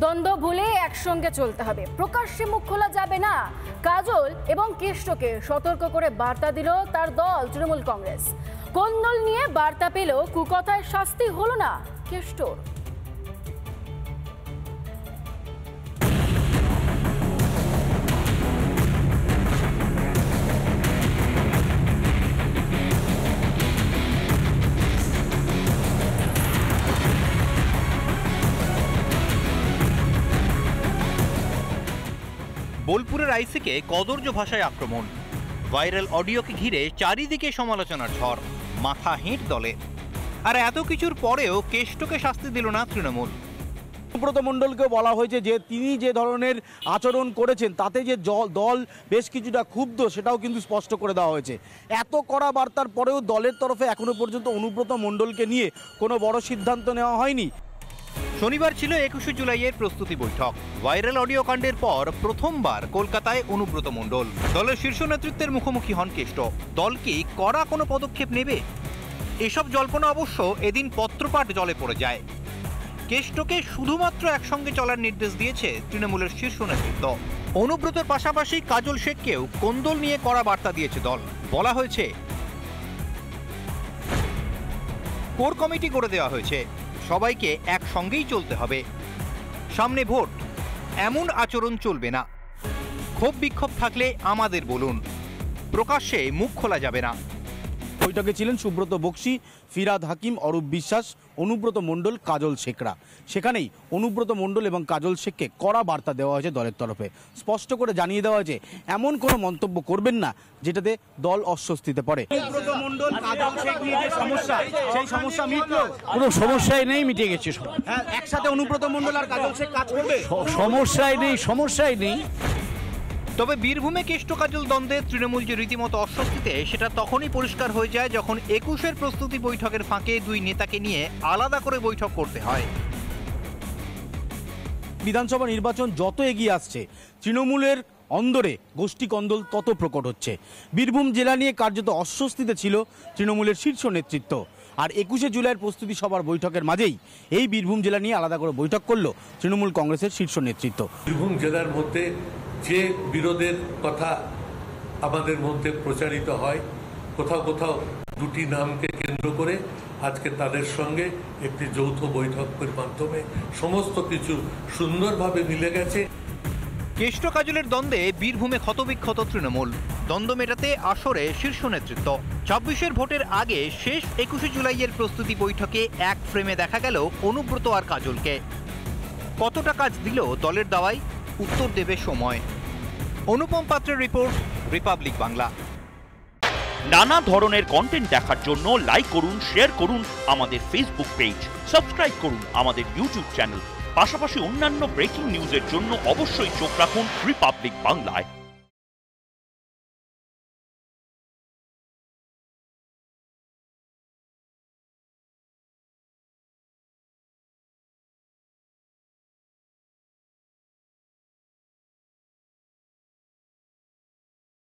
দ্বন্দ্ব ভুলে একসঙ্গে চলতে হবে, প্রকাশ্যে মুখ খোলা যাবে না। কাজল এবং কেষ্টকে সতর্ক করে বার্তা দিল তার দল তৃণমূল কংগ্রেস। কোন্দল নিয়ে বার্তা পেল, কুকথায় শাস্তি হলো না কেষ্টর। বোলপুরের আইসিকে কদর্য ভাষায় আক্রমণ, ভাইরাল অডিওকে ঘিরে চারিদিকে সমালোচনার ঝড়, মাথা হেঁট দলে। আর এত কিছুর পরেও কেষ্টকে শাস্তি দিল না তৃণমূল। সুব্রত মণ্ডলকেও বলা হয়েছে যে তিনি যে ধরনের আচরণ করেছেন তাতে যে দল বেশ কিছুটা ক্ষুব্ধ, সেটাও কিন্তু স্পষ্ট করে দেওয়া হয়েছে। এত কড়া বার্তার পরেও দলের তরফে এখনো পর্যন্ত অনুব্রত মণ্ডলকে নিয়ে কোনো বড় সিদ্ধান্ত নেওয়া হয়নি। শনিবার ছিল 21শে জুলাইয়ের প্রস্তুতি বৈঠক। ভাইরাল অডিও কাণ্ডের পর প্রথমবার কলকাতায় অনুব্রত মণ্ডল। দলের শীর্ষ নেতৃত্বের মুখোমুখি হন কেষ্ট। দল কি কড়া কোনো পদক্ষেপ নেবে? এসব জল্পনা অবশ্য এদিন পত্রপাঠ জলে পড়ে যায়। কেষ্টকে শুধুমাত্র একসঙ্গে চলার নির্দেশ দিয়েছে তৃণমূলের শীর্ষ নেতৃত্ব। অনুব্রতের পাশাপাশি কাজল শেখকেও কোন্দল নিয়ে কড়া বার্তা দিয়েছে দল। বলা হয়েছে, কোর কমিটি করে দেওয়া হয়েছে, সবাইকে একসঙ্গেই চলতে হবে। সামনে ভোট, এমন আচরণ চলবে না। ক্ষোভ বিক্ষোভ থাকলে আমাদের বলুন, প্রকাশ্যে মুখ খোলা যাবে না। বৈঠকে ছিলেন সুব্রত বক্সী, ফিরাদ হাকিম, অরূপ বিশ্বাস, অনুব্রত মণ্ডল, কাজল শেখরা। সেখানেই অনুব্রত মণ্ডল এবং কাজল শেখকে কড়া বার্তা দেওয়া হয়েছে দলের তরফে। স্পষ্ট করে জানিয়ে দেওয়া হয়েছে এমন কোনো মন্তব্য করবেন না যেটাতে দল অস্বস্তিতে পড়ে। অনুব্রত মণ্ডল, কাজল শেখ নিয়ে যে সমস্যা, সেই সমস্যা মিটলো? কোনো সমস্যাই নেই, মিটে গেছে। হ্যাঁ, একসাথে অনুব্রত মণ্ডল আর কাজল শেখ কাজ করবে? সমস্যাই নেই। তবে বীরভূমে কেষ্ট কাজল দ্বন্দ্বে তৃণমূল যে রীতিমতো অস্বস্তিতে, সেটা তখনই পরিষ্কার হয়ে যায় যখন 21-এর প্রস্তুতি বৈঠকের ফাঁকে দুই নেতাকে নিয়ে আলাদা করে বৈঠক করতে হয়। বিধানসভা নির্বাচন যত এগিয়ে আসছে, তৃণমূলের অন্দরে গোষ্ঠী কন্দল তত প্রকট হচ্ছে। বীরভূম জেলা নিয়ে কার্যত অস্বস্তিতে ছিল তৃণমূলের শীর্ষ নেতৃত্ব। আর 21শে জুলাইয়ের প্রস্তুতি সভার বৈঠকের মাঝেই এই বীরভূম জেলা নিয়ে আলাদা করে বৈঠক করলো তৃণমূল কংগ্রেসের শীর্ষ নেতৃত্ব। বীরভূম জেলার মধ্যে যে বিরোধের কথা আমাদের মধ্যে প্রচারিত হয়, কোথাও কোথাও দুটি নামকে কেন্দ্র করে আজকে তাদের সঙ্গে একটি যৌথ বৈঠকের মাধ্যমে সমস্ত কিছু সুন্দরভাবে মিলে গেছে। কেষ্ট কাজলের দ্বন্দ্বে বীরভূমে ক্ষতবিক্ষত তৃণমূল। দ্বন্দ্ব মেটাতে আসরে শীর্ষ নেতৃত্ব। 26-এর ভোটের আগে শেষ 21শে জুলাইয়ের প্রস্তুতি বৈঠকে এক ফ্রেমে দেখা গেল অনুব্রত আর কাজলকে। কতটা কাজ দিল দলের দাওয়ায়? উত্তর দেবে সময়। অনুপম পাত্রের রিপোর্ট, রিপাবলিক বাংলা। নানা ধরনের কন্টেন্ট দেখার জন্য লাইক করুন, শেয়ার করুন আমাদের ফেসবুক পেজ, সাবস্ক্রাইব করুন আমাদের ইউটিউব চ্যানেল। পাশাপাশি অন্যান্য ব্রেকিং নিউজের জন্য অবশ্যই চোখ রাখুন রিপাবলিক বাংলায়।